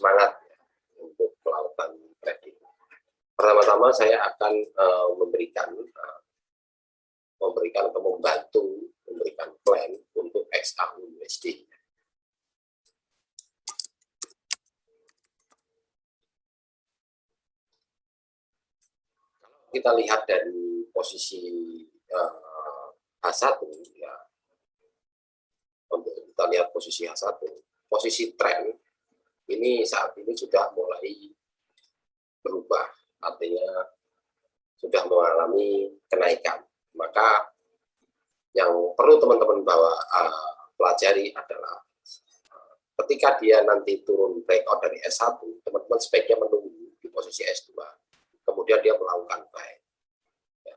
bersemangat ya, untuk melakukan trading. Pertama-tama saya akan memberikan atau membantu memberikan plan untuk XAU USD. Kalau kita lihat dari posisi H1 ya, untuk kita lihat posisi H1, posisi tren ini saat ini sudah mulai berubah, artinya sudah mengalami kenaikan. Maka yang perlu teman-teman pelajari adalah ketika dia nanti turun breakout dari S1, teman-teman sebaiknya menunggu di posisi S2, kemudian dia melakukan buy. Ya.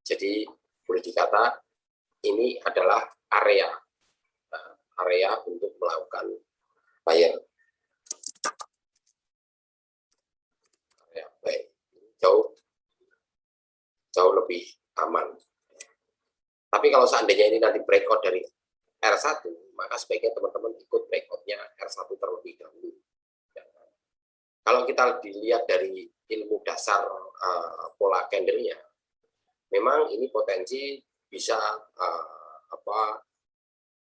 Jadi boleh dikata ini adalah area untuk melakukan buyer. Area buy jauh lebih aman. Tapi kalau seandainya ini nanti breakout dari R1, maka sebaiknya teman-teman ikut breakoutnya R1 terlebih dahulu. Ya. Kalau kita dilihat dari ilmu dasar pola candle-nya, memang ini potensi bisa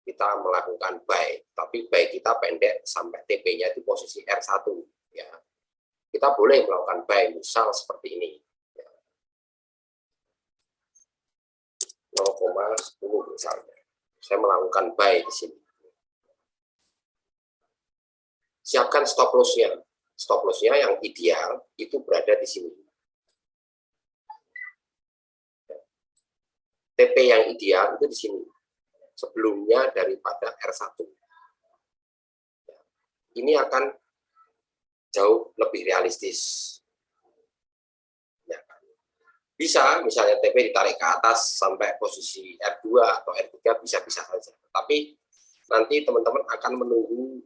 kita melakukan buy, tapi buy kita pendek sampai TP-nya itu posisi R1. Ya. Kita boleh melakukan buy, misal seperti ini. 0,10 misalnya. Saya melakukan buy di sini. Siapkan stop loss-nya. Stop loss-nya yang ideal itu berada di sini. TP yang ideal itu di sini. Sebelumnya daripada R1. Ini akan jauh lebih realistis. Bisa misalnya TP ditarik ke atas sampai posisi R2 atau R3 bisa-bisa saja. Tapi nanti teman-teman akan menunggu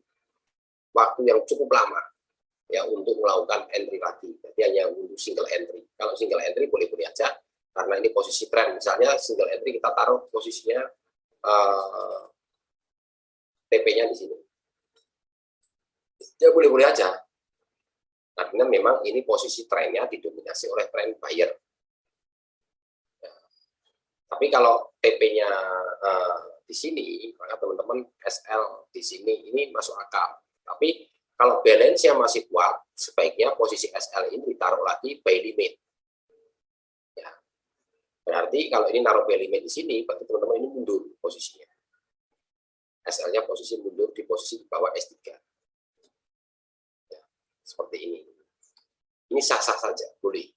waktu yang cukup lama ya untuk melakukan entry lagi. Jadi hanya untuk single entry. Kalau single entry boleh-boleh aja karena ini posisi tren. Misalnya single entry kita taruh posisinya TP-nya di sini. Ya boleh-boleh aja. Karena memang ini posisi trennya didominasi oleh tren buyer. Tapi kalau TP-nya di sini, maka teman-teman SL di sini ini masuk akal. Tapi kalau balance-nya masih kuat, sebaiknya posisi SL ini ditaruh lagi buy limit. Ya. Berarti kalau ini naruh buy limit di sini, berarti teman-teman ini mundur posisinya. SL-nya posisi mundur di posisi di bawah S3. Ya. Seperti ini. Ini sah-sah saja, boleh.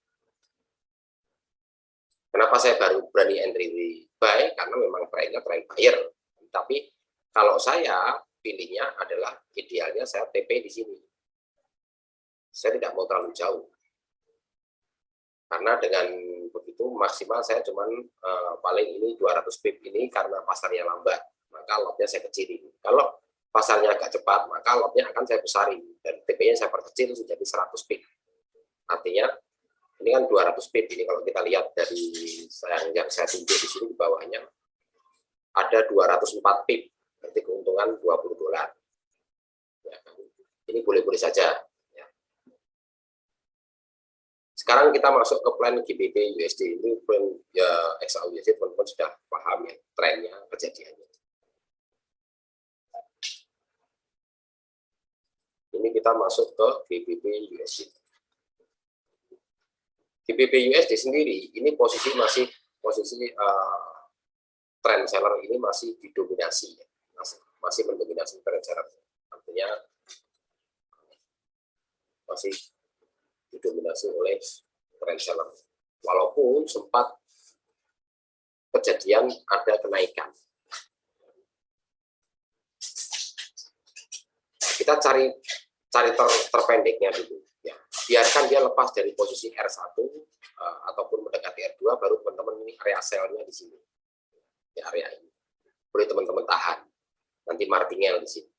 Kenapa saya baru berani entry di buy? Karena memang trennya tren buyer. Tapi kalau saya pilihnya adalah idealnya saya TP di sini. Saya tidak mau terlalu jauh. Karena dengan begitu maksimal saya cuman paling ini 200 pip ini karena pasarnya lambat. Maka lotnya saya kecilin. Kalau pasarnya agak cepat, maka lotnya akan saya besarin. Dan TP-nya saya perkecil menjadi 100 pip. Artinya ini kan 200 pip ini kalau kita lihat dari yang saya tunjuk di sini di bawahnya ada 204 pip, berarti keuntungan $20. Ya, ini boleh-boleh saja. Ya. Sekarang kita masuk ke plan GBP USD. Ini plan ya, XAU USD teman-teman sudah paham ya trennya, kejadiannya. Ini kita masuk ke GBP USD. GBP USD sendiri ini posisi trend seller ini masih didominasi ya. masih mendominasi trend seller, artinya masih didominasi oleh trend seller walaupun sempat kejadian ada kenaikan. Kita cari terpendeknya dulu. Ya, biarkan dia lepas dari posisi R1 ataupun mendekati R2, baru teman-teman ini area sell-nya di sini. Di area ini. Boleh teman-teman tahan. Nanti martingale di sini.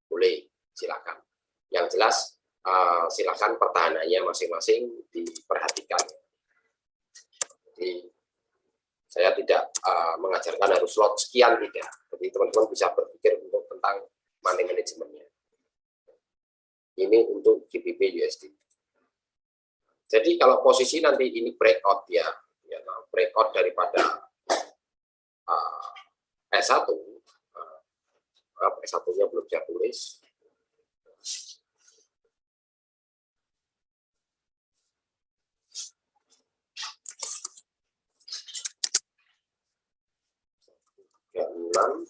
Boleh, silakan. Yang jelas silakan pertahanannya masing-masing diperhatikan. Jadi saya tidak mengajarkan harus lot sekian, tidak. Jadi teman-teman bisa berpikir untuk tentang money manajemennya. Ini untuk GBP USD. Jadi kalau posisi nanti ini breakout ya breakout daripada S1, S1-nya belum saya tulis. Bulan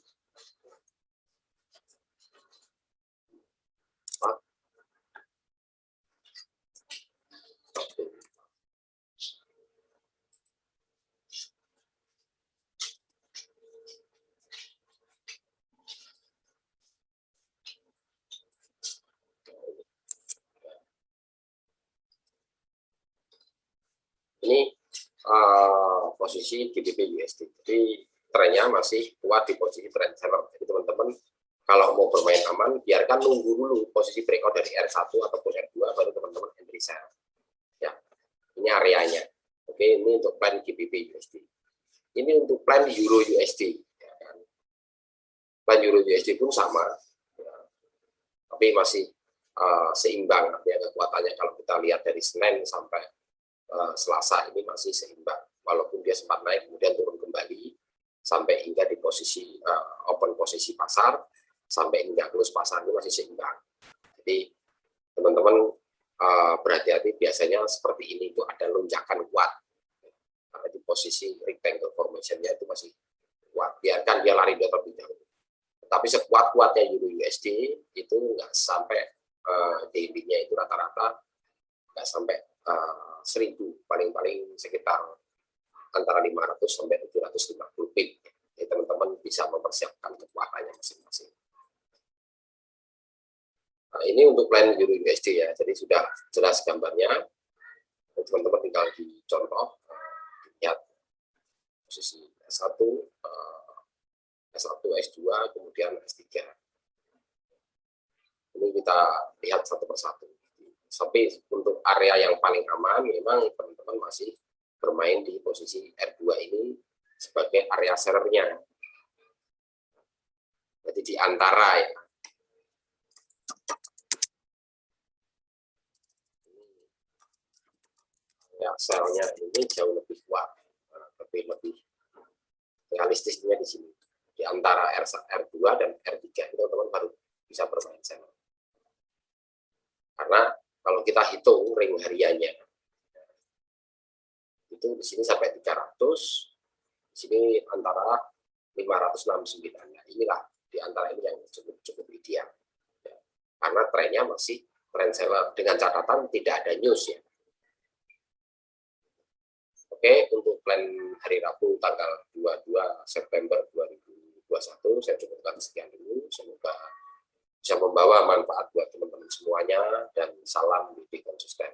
ini posisi GBP USD. Jadi trennya masih kuat di posisi trend seller. Jadi teman-teman kalau mau bermain aman, biarkan nunggu dulu posisi breakout dari R1 ataupun R2 baru teman-teman entry sell. Ya, ini areanya. Oke, ini untuk plan GBP USD. Ini untuk plan Euro USD. Ya kan? Plan Euro USD pun sama, ya, tapi masih seimbang. Artinya kekuatannya kalau kita lihat dari Senin sampai Selasa ini masih seimbang, walaupun dia sempat naik kemudian turun kembali sampai hingga di posisi open posisi pasar sampai hingga close pasar ini masih seimbang. Jadi teman-teman berhati-hati, biasanya seperti ini itu ada lonjakan kuat karena di posisi rectangle formation-nya itu masih kuat, biarkan dia lari terlebih dahulu. Tapi sekuat-kuatnya Euro USD itu nggak sampai daily-nya itu rata-rata nggak sampai 1000, paling-paling sekitar antara 500 sampai 750 pip. Jadi teman-teman bisa mempersiapkan kekuatannya masing-masing. Nah, ini untuk plan Euro USD ya, jadi sudah jelas gambarnya. Teman-teman tinggal dicontoh, lihat posisi S1, S1, S2, kemudian S3. Ini kita lihat satu persatu. Tapi untuk area yang paling aman, memang teman-teman masih bermain di posisi R2 ini sebagai area sellernya. Jadi di antara ya, selnya ini jauh lebih kuat, lebih realistisnya di sini. Di antara R2 dan R3 itu teman-teman baru bisa bermain sell. Karena kalau kita hitung ring hariannya, itu di sini sampai 300, di sini antara 569. Nah, inilah di antara ini yang cukup ideal. Ya. Karena trennya masih tren seller dengan catatan tidak ada news ya. Oke, untuk plan hari Rabu tanggal 22 September 2021 saya cukupkan sekian dulu. Semoga bisa membawa manfaat buat teman-teman semuanya dan salam lebih konsisten.